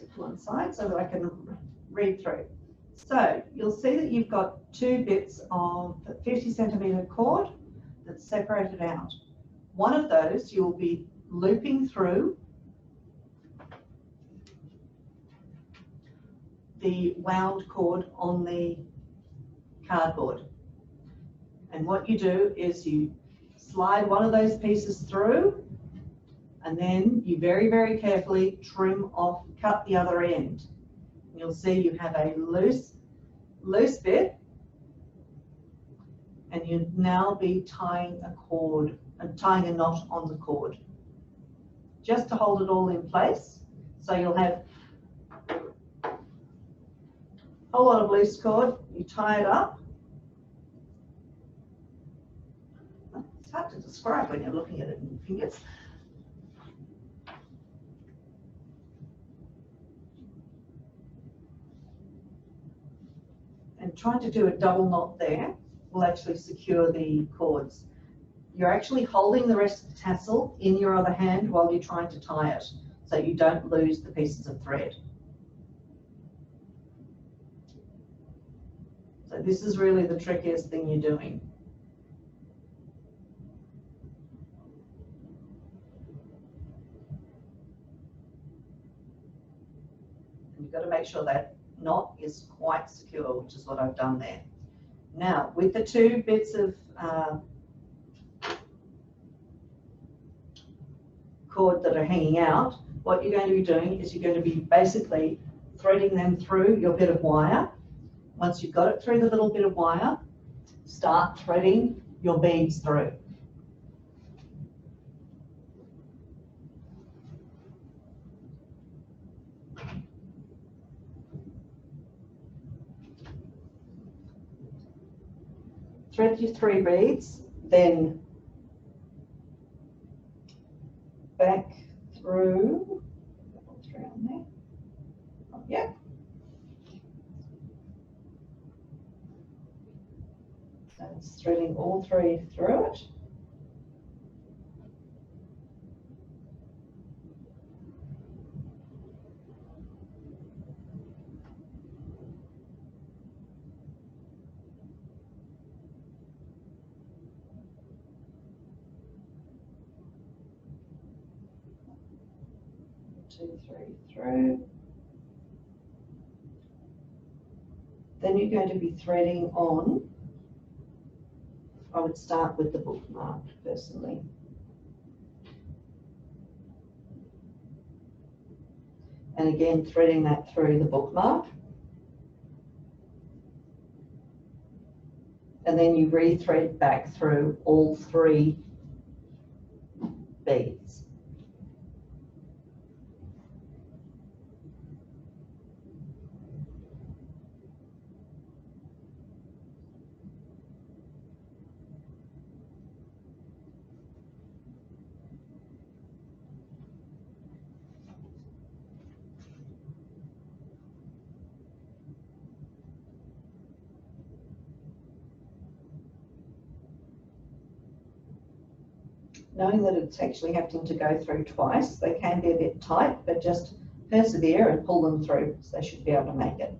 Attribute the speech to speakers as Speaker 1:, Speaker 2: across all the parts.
Speaker 1: it to one side so that I can read through. So you'll see that you've got two bits of 50cm cord that's separated out. One of those you'll be looping through the wound cord on the cardboard. And what you do is you slide one of those pieces through, and then you very, very carefully trim off, cut the other end. You'll see you have a loose bit, and you'll now be tying a cord and tying a knot on the cord just to hold it all in place. So you'll have a whole lot of loose cord, you tie it up. It's hard to describe when you're looking at it in your fingers. And trying to do a double knot there will actually secure the cords. You're actually holding the rest of the tassel in your other hand while you're trying to tie it, so you don't lose the pieces of thread. So this is really the trickiest thing you're doing. You've got to make sure that knot is quite secure, which is what I've done there. Now, with the two bits of cord that are hanging out, what you're going to be doing is you're going to be basically threading them through your bit of wire. Once you've got it through the little bit of wire, start threading your beads through. Thread your 3 beads, then back through, on there. Oh, yeah. So it's threading all 3 through it. Two, 3 through. Then you're going to be threading on, I would start with the bookmark personally. And again, threading that through the bookmark. And then you re-thread back through all 3 beads. Knowing that it's actually having to go through twice, they can be a bit tight, but just persevere and pull them through, so they should be able to make it.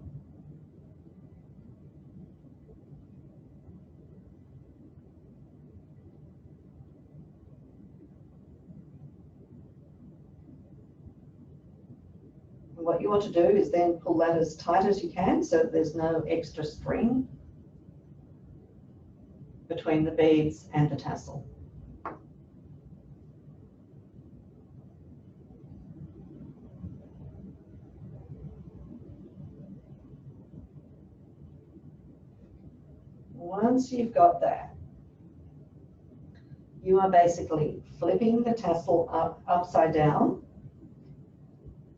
Speaker 1: And what you want to do is then pull that as tight as you can so that there's no extra string between the beads and the tassel. Once you've got that, you are basically flipping the tassel upside down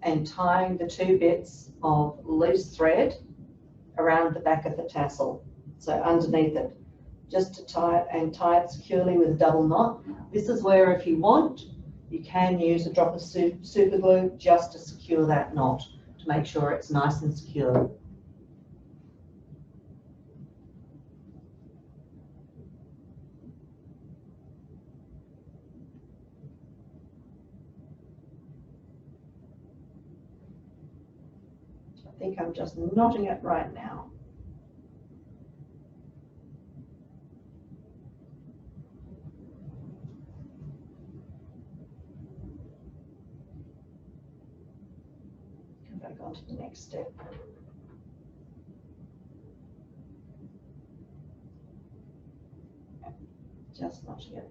Speaker 1: and tying the 2 bits of loose thread around the back of the tassel, so underneath it, just to tie it securely with a double knot. This is where, if you want, you can use a drop of super glue just to secure that knot, to make sure it's nice and secure. I think I'm just knotting it right now. Come back on to the next step. Just knotting it.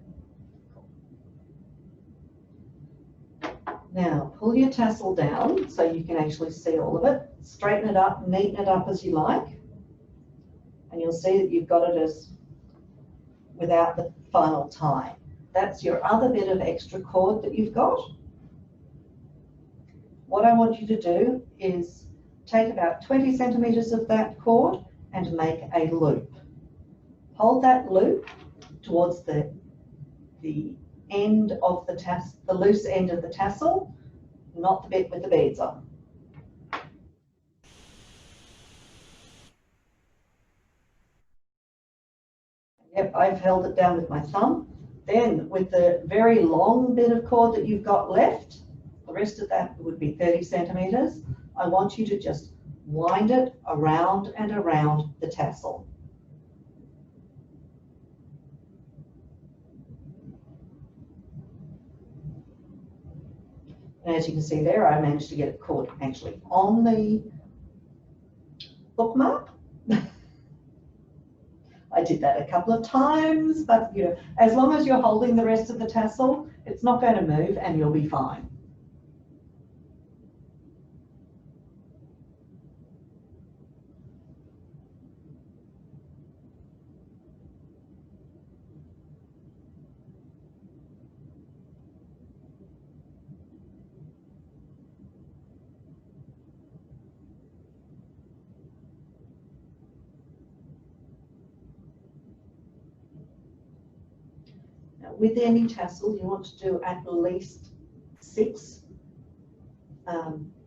Speaker 1: Now pull your tassel down so you can actually see all of it. Straighten it up, neaten it up as you like. And you'll see that you've got it as without the final tie. That's your other bit of extra cord that you've got. What I want you to do is take about 20 centimeters of that cord and make a loop. Hold that loop towards the end of the tassel, the loose end of the tassel, not the bit with the beads on. Yep, I've held it down with my thumb. Then with the very long bit of cord that you've got left, the rest of that would be 30 centimeters. I want you to just wind it around and around the tassel. And as you can see there, I managed to get it caught actually on the bookmark. I did that a couple of times, but you know, as long as you're holding the rest of the tassel, it's not going to move and you'll be fine. With any tassel, you want to do at least 6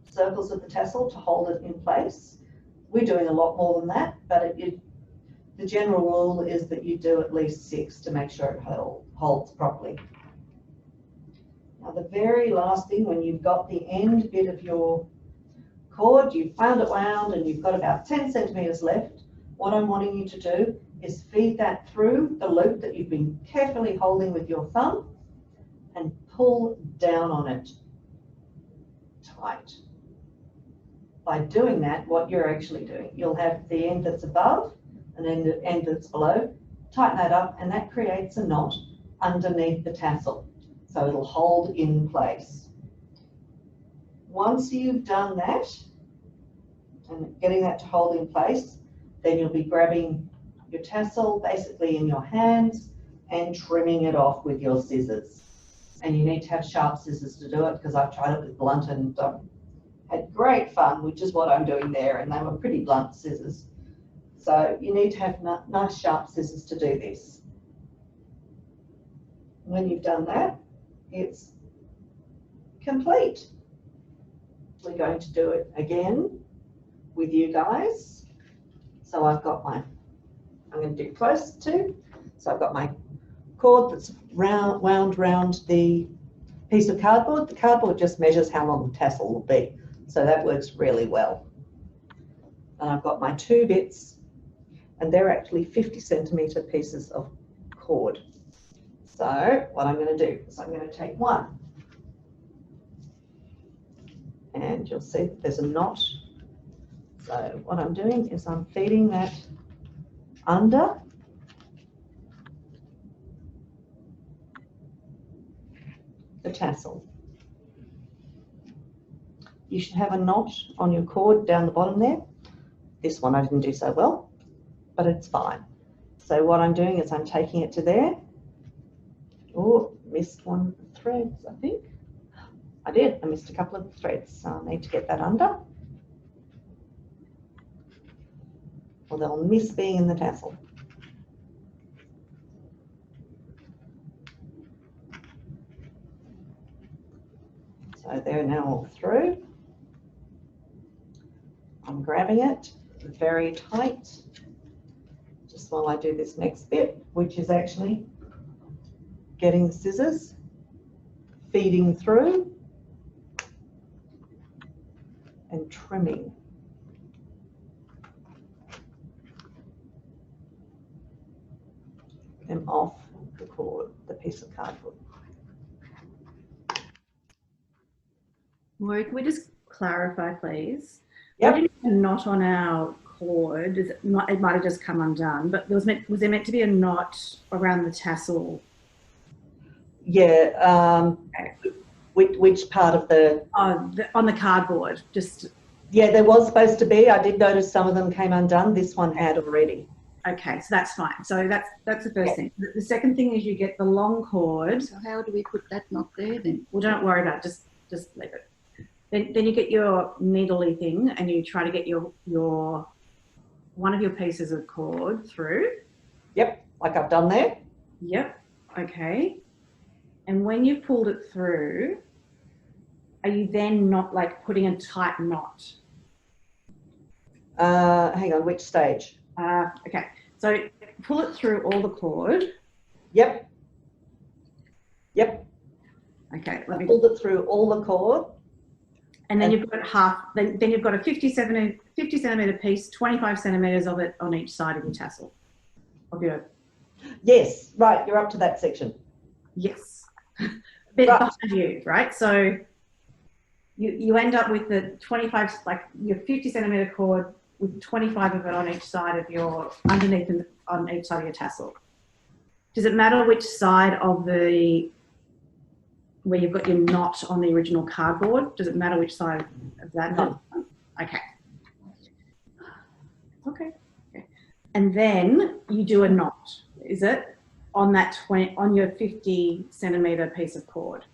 Speaker 1: circles of the tassel to hold it in place. We're doing a lot more than that, but the general rule is that you do at least 6 to make sure it holds properly. Now the very last thing, when you've got the end bit of your cord, you've wound it wound and you've got about 10 centimeters left, what I'm wanting you to do is feed that through the loop that you've been carefully holding with your thumb and pull down on it tight. By doing that, what you're actually doing, you'll have the end that's above and then the end that's below. Tighten that up and that creates a knot underneath the tassel. So it'll hold in place. Once you've done that and getting that to hold in place, then you'll be grabbing your tassel basically in your hands and trimming it off with your scissors. And you need to have sharp scissors to do it, because I've tried it with blunt and had great fun, which is what I'm doing there, and they were pretty blunt scissors. So you need to have nice sharp scissors to do this. When you've done that, it's complete. We're going to do it again with you guys. So I've got my, I'm going to do close to, so I've got my cord that's wound round the piece of cardboard. The cardboard just measures how long the tassel will be, so that works really well. And I've got my 2 bits, and they're actually 50 centimeter pieces of cord. So what I'm going to do is I'm going to take one, and you'll see that there's a knot. So what I'm doing is I'm feeding that under the tassel. You should have a knot on your cord down the bottom there. This one I didn't do so well, but it's fine. So what I'm doing is I'm taking it to there. Oh, missed one of the threads, I think. I did, I missed a couple of the threads, so I need to get that under. Or they'll miss being in the tassel. So they're now all through. I'm grabbing it very tight, just while I do this next bit, which is actually getting the scissors, feeding through, and trimming. them off the cord, the piece of cardboard.
Speaker 2: Moira, can we just clarify, please?
Speaker 1: Yep.
Speaker 2: We didn't have a knot on our cord. It might have just come undone, but was there meant to be a knot around the tassel?
Speaker 1: Yeah.
Speaker 2: Okay.
Speaker 1: Which part of the?
Speaker 2: On the cardboard. Just.
Speaker 1: Yeah, there was supposed to be. I did notice some of them came undone. This one had already.
Speaker 2: Okay, so that's fine. So that's the first thing. The second thing is you get the long cord.
Speaker 3: So how do we put that knot there then?
Speaker 2: Well, don't worry about it. Just leave it. Then you get your needly thing and you try to get your one of your pieces of cord through.
Speaker 1: Yep, like I've done there.
Speaker 2: Yep. Okay. And when you've pulled it through, are you then not like putting a tight knot?
Speaker 1: Hang on, which stage?
Speaker 2: Okay. So pull it through all the cord.
Speaker 1: Yep. Yep.
Speaker 2: Okay.
Speaker 1: I pulled it through all the cord.
Speaker 2: And then you've got half. Then you've got a 50 centimeter piece, 25 centimeters of it on each side of your tassel. Of your.
Speaker 1: Yes. Right. You're up to that section.
Speaker 2: Yes. A bit behind you, right? So you end up with the 25, like your 50 centimeter cord with 25 of it on each side of your underneath and on each side of your tassel. Does it matter which side of the where you've got your knot on the original cardboard? Does it matter which side of that?
Speaker 1: No.
Speaker 2: Okay. Okay. And then you do a knot. Is it on that on your 50 centimeter piece of cord?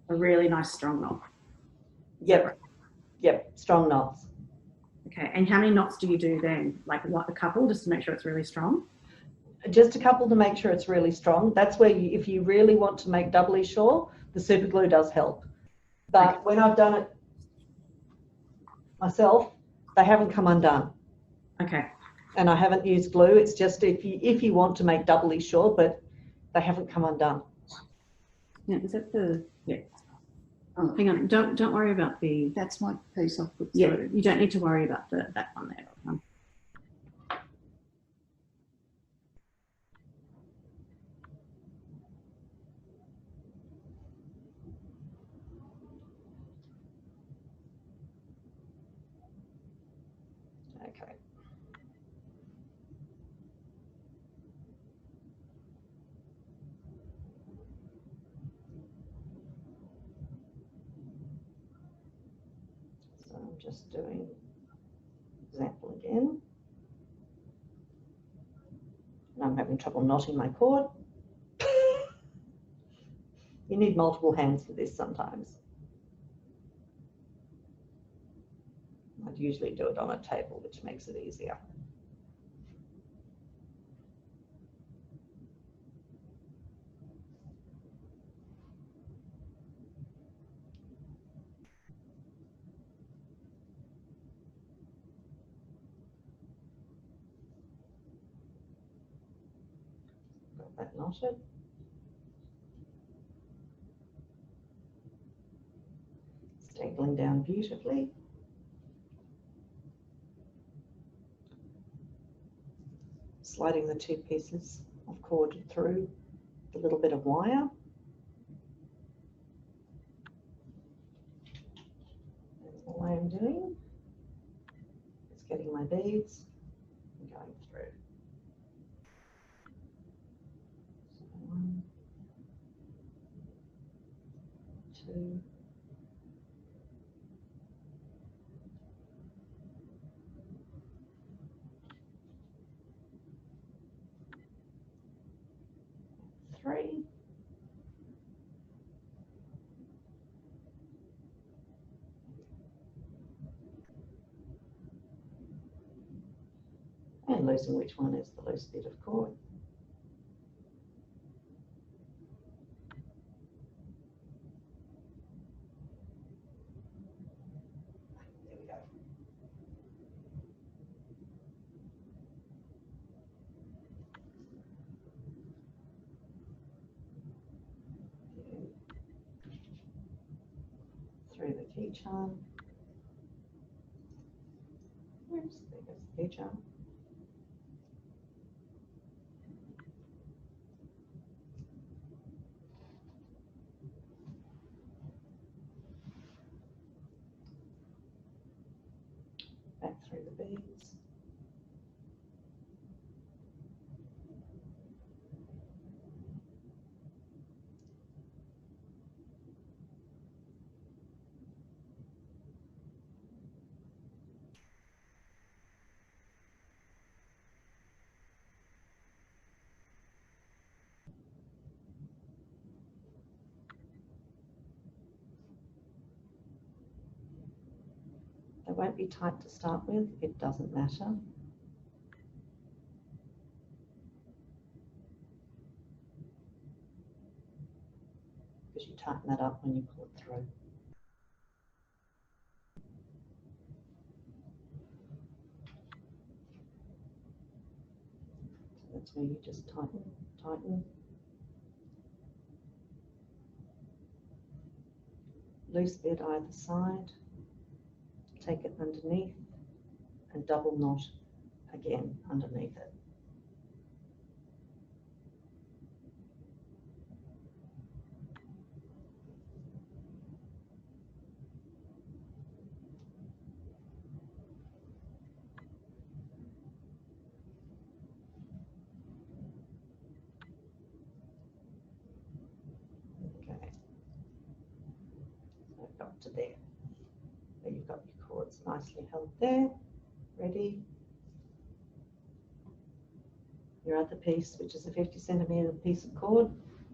Speaker 2: A really nice strong knot.
Speaker 1: Yep. Yep. Strong knots.
Speaker 2: Okay. And how many knots do you do then? Like a couple, just to make sure it's really strong?
Speaker 1: Just a couple to make sure it's really strong. That's where if you really want to make doubly sure, the super glue does help. But
Speaker 2: okay.
Speaker 1: when I've done it myself, they haven't come undone.
Speaker 2: Okay.
Speaker 1: And I haven't used glue. It's just if you want to make doubly sure, but they haven't come undone.
Speaker 2: Yeah, is that the Oh, hang on. Don't worry about the.
Speaker 3: That's my piece I've put
Speaker 2: Yeah,
Speaker 3: through.
Speaker 2: you don't need to worry about that one there.
Speaker 1: Okay. So I'm just doing example again. And I'm having trouble knotting my cord. You need multiple hands for this sometimes. I'd usually do it on a table, which makes it easier. Got that knotted. Stapling down beautifully. Sliding the two pieces of cord through the little bit of wire. That's all I am doing. It's getting my beads and going through. So 1, 2, 3. And losing which one is the loose bit of cord. There we go. Through the key charm. Oops, there goes the key charm. through the beads. They won't be tight to start with, it doesn't matter. Because you tighten that up when you pull it through. So that's where you just tighten, tighten. Loose bit either side. Take it underneath and double knot again underneath it. Okay, so I've got to there. There you've got your cords nicely held there, ready. Your other piece, which is a 50cm piece of cord,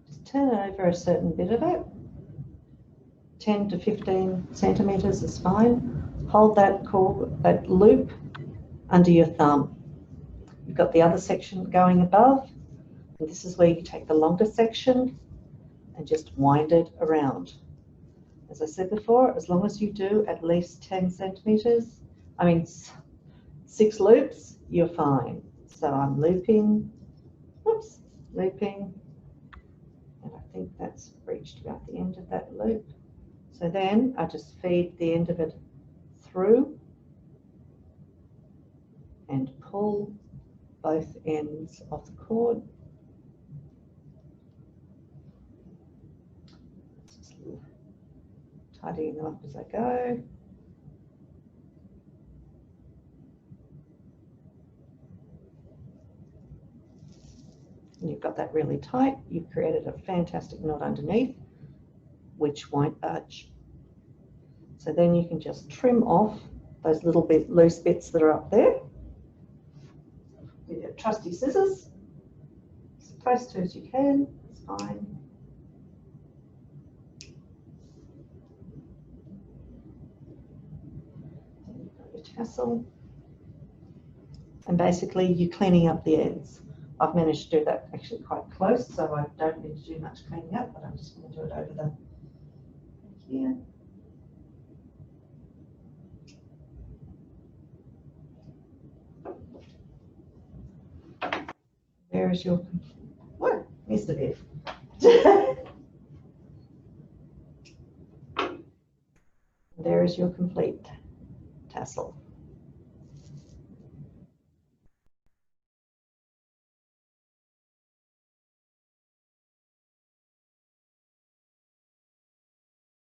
Speaker 1: just turn over a certain bit of it. 10 to 15 centimeters is fine. Hold that cord, that loop under your thumb. You've got the other section going above, and this is where you take the longer section and just wind it around. As I said before, as long as you do at least 10 centimeters, 6 loops, you're fine. So I'm looping, whoops, looping, and I think that's reached about the end of that loop. So then I just feed the end of it through and pull both ends of the cord. Just tidying them up as I go. And you've got that really tight. You've created a fantastic knot underneath, which won't budge. So then you can just trim off those little bit loose bits that are up there with your trusty scissors, as close to as you can. It's fine. And you've got your tassel, and basically you're cleaning up the ends. I've managed to do that actually quite close, so I don't need to do much cleaning up, but I'm just going to do it over the here. There is your, what? Missed a bit. There is your complete tassel.